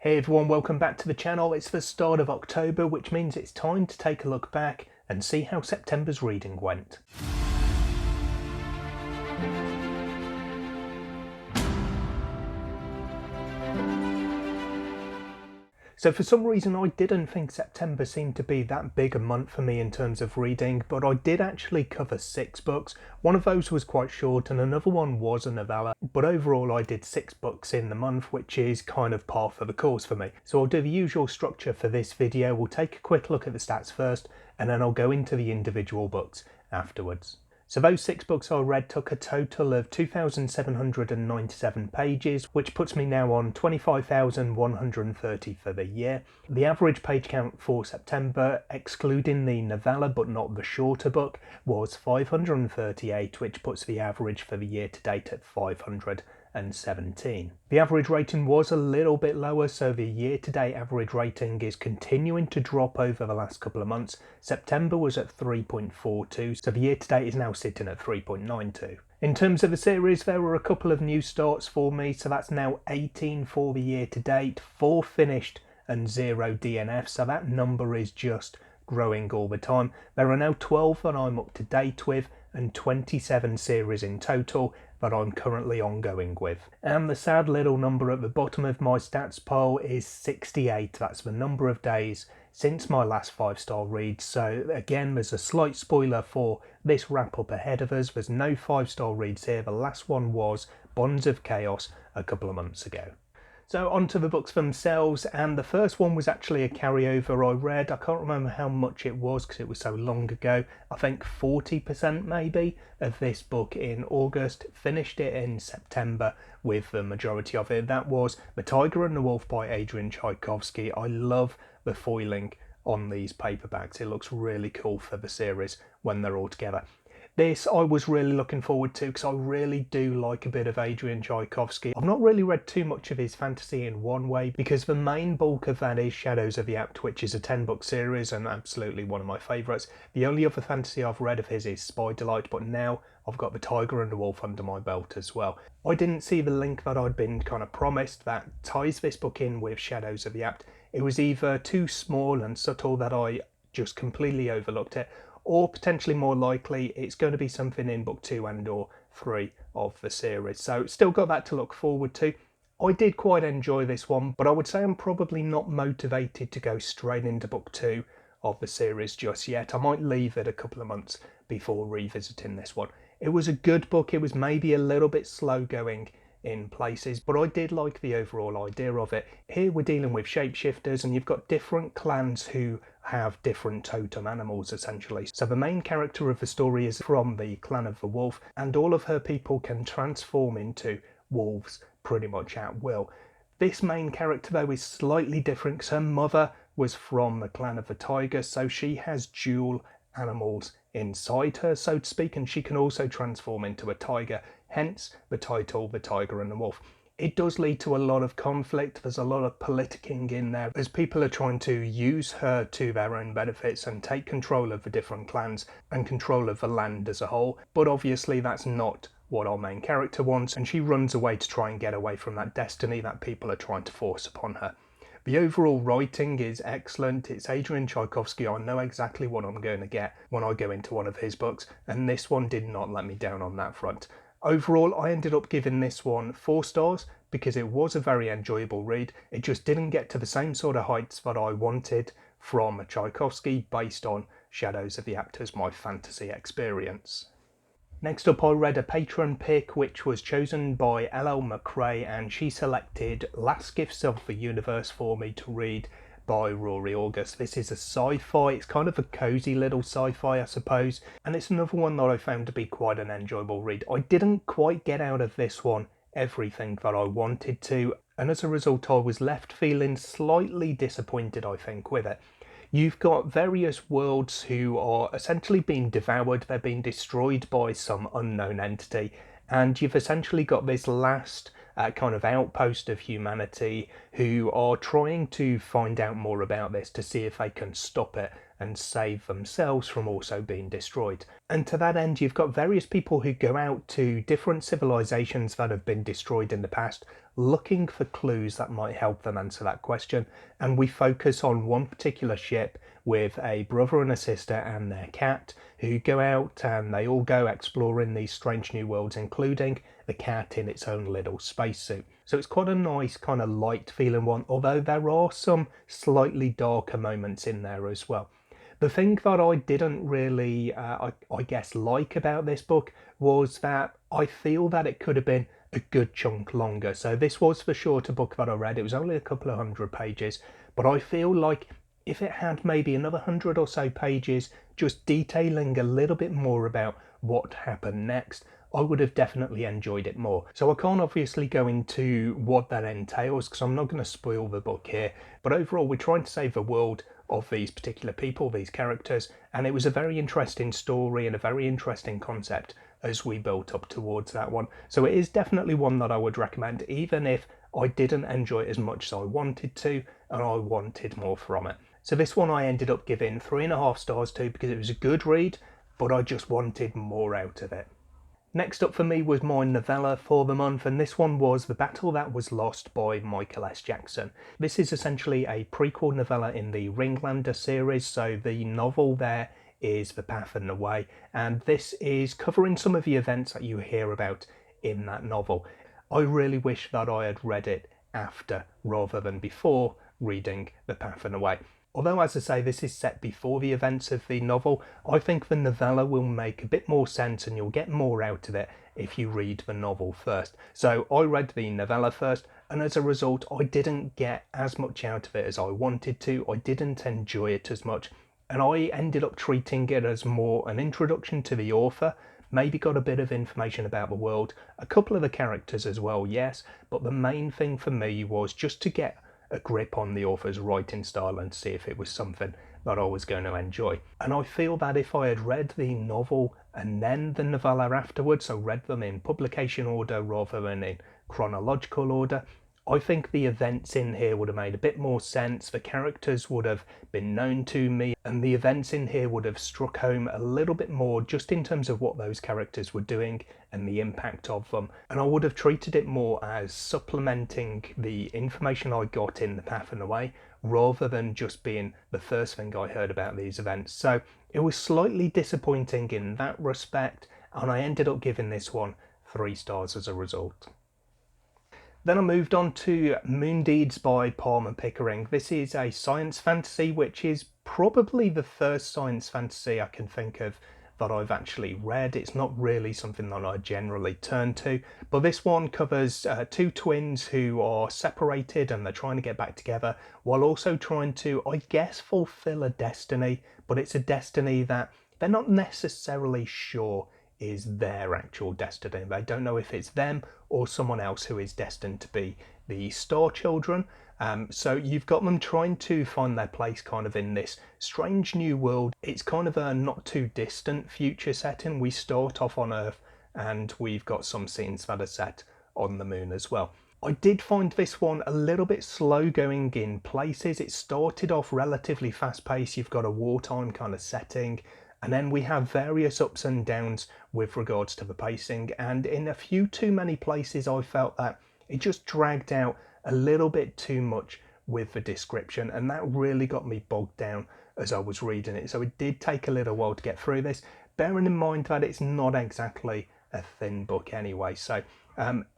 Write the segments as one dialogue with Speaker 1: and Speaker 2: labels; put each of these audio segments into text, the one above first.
Speaker 1: Hey everyone, welcome back to the channel. It's the start of October, which means it's time to take a look back and see how September's reading went. So for some reason I didn't think September seemed to be that big a month for me in terms of reading, but I did actually cover 6 books. One of those was quite short and another one was a novella, but overall I did 6 books in the month, which is kind of par for the course for me. So I'll do the usual structure for this video. We'll take a quick look at the stats first and then I'll go into the individual books afterwards. So those 6 books I read took a total of 2,797 pages, which puts me now on 25,130 for the year. The average page count for September, excluding the novella but not the shorter book, was 538, which puts the average for the year to date at 517. The average rating was a little bit lower, so the year-to-date average rating is continuing to drop over the last couple of months. September was at 3.42, so the year-to-date is now sitting at 3.92. In terms of the series, there were a couple of new starts for me, so that's now 18 for the year-to-date, 4 finished and 0 DNF, so that number is just growing all the time. There are now 12 that I'm up to date with and 27 series in total that I'm currently ongoing with. And the sad little number at the bottom of my stats pile is 68. That's the number of days since my last 5-star read. So again, there's a slight spoiler for this wrap up ahead of us. There's no 5-star reads here. The last one was Bonds of Chaos a couple of months ago. So on to the books themselves, and the first one was actually a carryover I read. I can't remember how much it was because it was so long ago. I think 40% maybe of this book in August, finished it in September with the majority of it. That was The Tiger and the Wolf by Adrian Tchaikovsky. I love the foiling on these paperbacks. It looks really cool for the series when they're all together. This I was really looking forward to because I really do like a bit of Adrian Tchaikovsky. I've not really read too much of his fantasy in one way because the main bulk of that is Shadows of the Apt, which is a 10-book series and absolutely one of my favourites. The only other fantasy I've read of his is Spy Delight, but now I've got The Tiger and the Wolf under my belt as well. I didn't see the link that I'd been kind of promised that ties this book in with Shadows of the Apt. It was either too small and subtle that I just completely overlooked it, or potentially more likely it's going to be something in book 2 and or 3 of the series. So still got that to look forward to. I did quite enjoy this one, but I would say I'm probably not motivated to go straight into book 2 of the series just yet. I might leave it a couple of months before revisiting this one. It was a good book. It was maybe a little bit slow going in places, but I did like the overall idea of it. Here we're dealing with shapeshifters and you've got different clans who have different totem animals essentially. So the main character of the story is from the clan of the wolf and all of her people can transform into wolves pretty much at will. This main character though is slightly different because her mother was from the clan of the tiger, so she has dual animals inside her, so to speak, and she can also transform into a tiger, hence the title The Tiger and the Wolf. It does lead to a lot of conflict. There's a lot of politicking in there as people are trying to use her to their own benefits and take control of the different clans and control of the land as a whole, but obviously that's not what our main character wants, and she runs away to try and get away from that destiny that people are trying to force upon her. The overall writing is excellent. It's Adrian Tchaikovsky. I know exactly what I'm going to get when I go into one of his books, and this one did not let me down on that front. Overall, I ended up giving this one 4 stars because it was a very enjoyable read. It just didn't get to the same sort of heights that I wanted from a Tchaikovsky based on Shadows of the Apt as my fantasy experience. Next up I read a patron pick which was chosen by LL McRae, and she selected Last Gifts of the Universe for me to read by Rory August. This is a sci-fi, it's kind of a cosy little sci-fi I suppose, and it's another one that I found to be quite an enjoyable read. I didn't quite get out of this one everything that I wanted to, and as a result I was left feeling slightly disappointed I think with it. You've got various worlds who are essentially being devoured, they're being destroyed by some unknown entity, and you've essentially got this last kind of outpost of humanity who are trying to find out more about this to see if they can stop it and save themselves from also being destroyed. And to that end, you've got various people who go out to different civilizations that have been destroyed in the past, looking for clues that might help them answer that question. And we focus on one particular ship with a brother and a sister and their cat who go out and they all go exploring these strange new worlds, including the cat in its own little spacesuit. So it's quite a nice kind of light feeling one, although there are some slightly darker moments in there as well. The thing that I didn't really, I guess, like about this book was that I feel that it could have been a good chunk longer. So this was the shorter book that I read. It was only a couple of 100 pages, but I feel like if it had maybe another 100 or so pages just detailing a little bit more about what happened next, I would have definitely enjoyed it more. So I can't obviously go into what that entails because I'm not going to spoil the book here, but overall we're trying to save the world of these particular people, these characters, and it was a very interesting story and a very interesting concept as we built up towards that one. So it is definitely one that I would recommend, even if I didn't enjoy it as much as I wanted to and I wanted more from it. So this one I ended up giving 3.5 stars to because it was a good read, but I just wanted more out of it. Next up for me was my novella for the month, and this one was The Battle That Was Lost by Michael S. Jackson. This is essentially a prequel novella in the Ringlander series, so the novel there is The Path and the Way, and this is covering some of the events that you hear about in that novel. I really wish that I had read it after rather than before reading The Path and the Way. Although, as I say, this is set before the events of the novel, I think the novella will make a bit more sense and you'll get more out of it if you read the novel first. So I read the novella first, and as a result, I didn't get as much out of it as I wanted to. I didn't enjoy it as much, and I ended up treating it as more an introduction to the author, maybe got a bit of information about the world, a couple of the characters as well, yes, but the main thing for me was just to get a grip on the author's writing style and see if it was something that I was going to enjoy. And I feel that if I had read the novel and then the novella afterwards, so read them in publication order rather than in chronological order, I think the events in here would have made a bit more sense, the characters would have been known to me, and the events in here would have struck home a little bit more just in terms of what those characters were doing and the impact of them. And I would have treated it more as supplementing the information I got in The Path and the Way, rather than just being the first thing I heard about these events. So it was slightly disappointing in that respect, and I ended up giving this one 3 stars as a result. Then I moved on to Moondeeds by Palmer Pickering. This is a science fantasy, which is probably the first science fantasy I can think of that I've actually read. It's not really something that I generally turn to, but this one covers 2 twins who are separated and they're trying to get back together while also trying to, I guess, fulfill a destiny, but it's a destiny that they're not necessarily sure is their actual destiny. They don't know if it's them or someone else who is destined to be the Star Children. So you've got them trying to find their place kind of in this strange new world. It's kind of a not too distant future setting. We start off on Earth and we've got some scenes that are set on the moon as well. I did find this one a little bit slow going in places. It started off relatively fast paced. You've got a wartime kind of setting, and then we have various ups and downs with regards to the pacing, and in a few too many places I felt that it just dragged out a little bit too much with the description, and that really got me bogged down as I was reading it. So it did take a little while to get through this, bearing in mind that it's not exactly a thin book anyway. So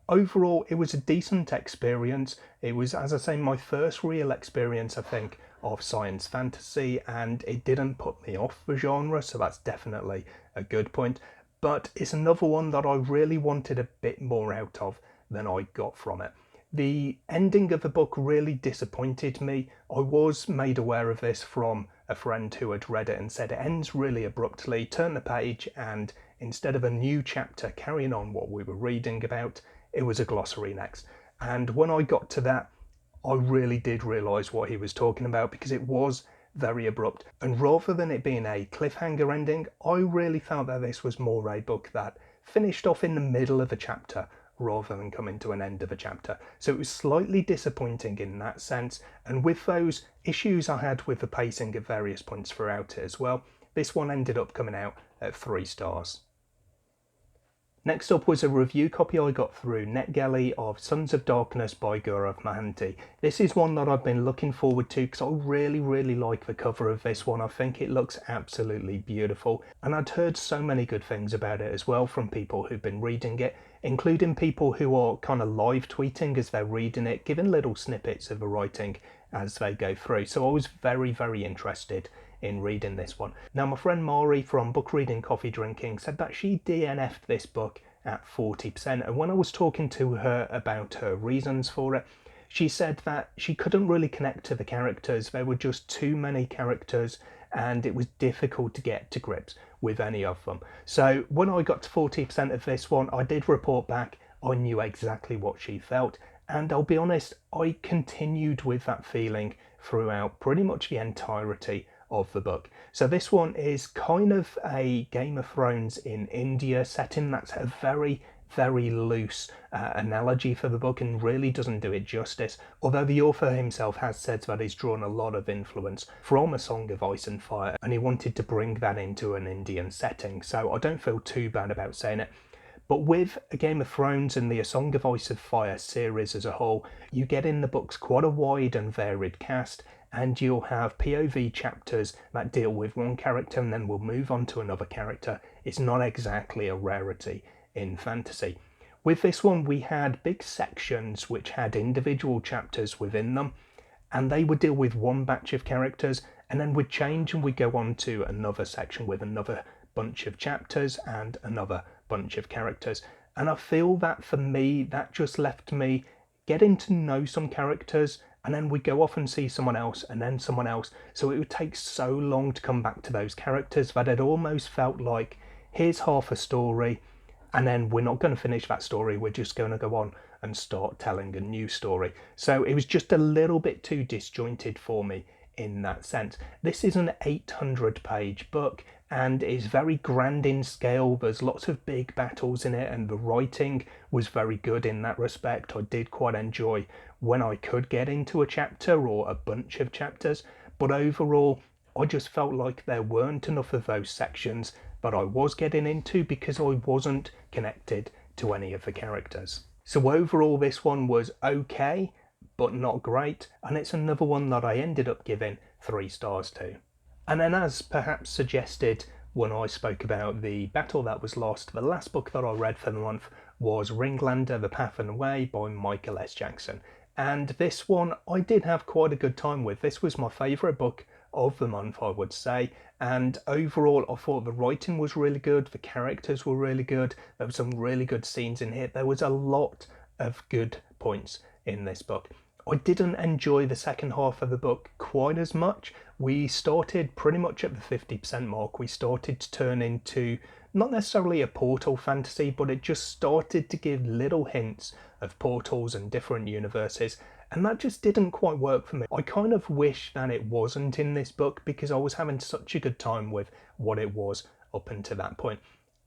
Speaker 1: overall, it was a decent experience. It was, as I say, my first real experience, I think, of science fantasy, and it didn't put me off the genre, so that's definitely a good point. But it's another one that I really wanted a bit more out of than I got from it. The ending of the book really disappointed me. I was made aware of this from a friend who had read it and said it ends really abruptly. Turn the page and instead of a new chapter carrying on what we were reading about, it was a glossary next. And when I got to that, I really did realise what he was talking about, because it was very abrupt. And rather than it being a cliffhanger ending, I really felt that this was more a book that finished off in the middle of a chapter rather than coming to an end of a chapter. So it was slightly disappointing in that sense, and with those issues I had with the pacing at various points throughout it as well, this one ended up coming out at 3 stars. Next up was a review copy I got through NetGalley of Sons of Darkness by Gaurav Mohanty. This is one that I've been looking forward to because I really like the cover of this one. I think it looks absolutely beautiful, and I'd heard so many good things about it as well from people who've been reading it, including people who are kind of live tweeting as they're reading it, giving little snippets of the writing as they go through. So I was very interested in reading this one. Now, my friend Mari from Book Reading Coffee Drinking said that she DNF'd this book at 40%, and when I was talking to her about her reasons for it, she said that she couldn't really connect to the characters. There were just too many characters and it was difficult to get to grips with any of them. So when I got to 40% of this one, I did report back. I knew exactly what she felt, and I'll be honest, I continued with that feeling throughout pretty much the entirety of the book. So this one is kind of a Game of Thrones in India setting. That's a very loose analogy for the book and really doesn't do it justice, although the author himself has said that he's drawn a lot of influence from A Song of Ice and Fire and he wanted to bring that into an Indian setting, so I don't feel too bad about saying it. But with A Game of Thrones and the A Song of Ice and Fire series as a whole, you get in the books quite a wide and varied cast, and you'll have POV chapters that deal with one character and then we'll move on to another character. It's not exactly a rarity in fantasy. With this one, we had big sections which had individual chapters within them, and they would deal with one batch of characters, and then we'd change and we'd go on to another section with another bunch of chapters and another bunch of characters. And I feel that for me, that just left me getting to know some characters, and then we'd go off and see someone else and then someone else. So it would take so long to come back to those characters that it almost felt like, here's half a story, and then we're not going to finish that story, we're just going to go on and start telling a new story. So it was just a little bit too disjointed for me in that sense. This is an 800-page book and is very grand in scale. There's lots of big battles in it and the writing was very good in that respect. I did quite enjoy when I could get into a chapter or a bunch of chapters, but overall I just felt like there weren't enough of those sections that I was getting into because I wasn't connected to any of the characters. So overall this one was okay, but not great, and it's another one that I ended up giving 3 stars to. And then, as perhaps suggested when I spoke about The Battle That Was Lost, the last book that I read for the month was Ringlander, The Path and Way by Michael S. Jackson. And this one I did have quite a good time with. This was my favourite book of the month, I would say, and overall I thought the writing was really good, the characters were really good, there were some really good scenes in here, there was a lot of good points in this book. I didn't enjoy the second half of the book quite as much. We started pretty much at the 50% mark. We started to turn into not necessarily a portal fantasy, but it just started to give little hints of portals and different universes, and that just didn't quite work for me. I kind of wish that it wasn't in this book because I was having such a good time with what it was up until that point.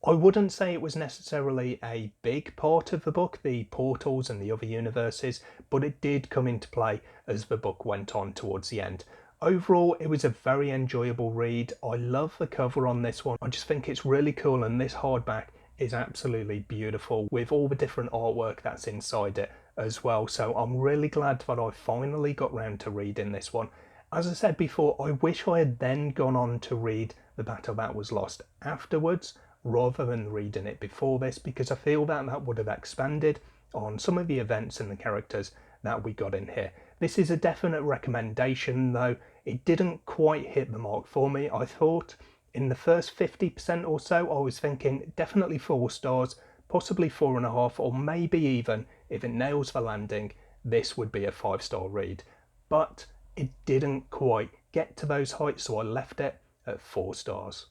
Speaker 1: I wouldn't say it was necessarily a big part of the book, the portals and the other universes, but it did come into play as the book went on towards the end. Overall, it was a very enjoyable read. I love the cover on this one. I just think it's really cool, and this hardback is absolutely beautiful with all the different artwork that's inside it as well. So I'm really glad that I finally got round to reading this one. As I said before, I wish I had then gone on to read The Battle That Was Lost afterwards, rather than reading it before this, because I feel that that would have expanded on some of the events and the characters that we got in here. This is a definite recommendation though. It didn't quite hit the mark for me. I thought in the first 50% or so I was thinking definitely 4 stars, possibly 4.5, or maybe even, if it nails the landing, this would be a 5-star read. But it didn't quite get to those heights, so I left it at 4 stars.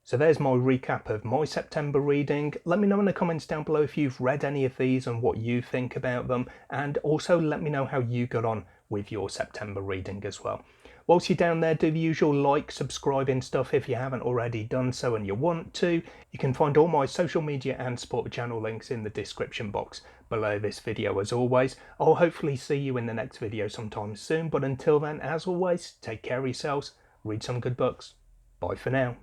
Speaker 1: So there's my recap of my September reading. Let me know in the comments down below if you've read any of these and what you think about them, and also let me know how you got on with your September reading as well. Whilst you're down there, do the usual like, subscribe and stuff if you haven't already done so and you want to. You can find all my social media and support channel links in the description box below this video as always. I'll hopefully see you in the next video sometime soon, but until then, as always, take care of yourselves, read some good books. Bye for now.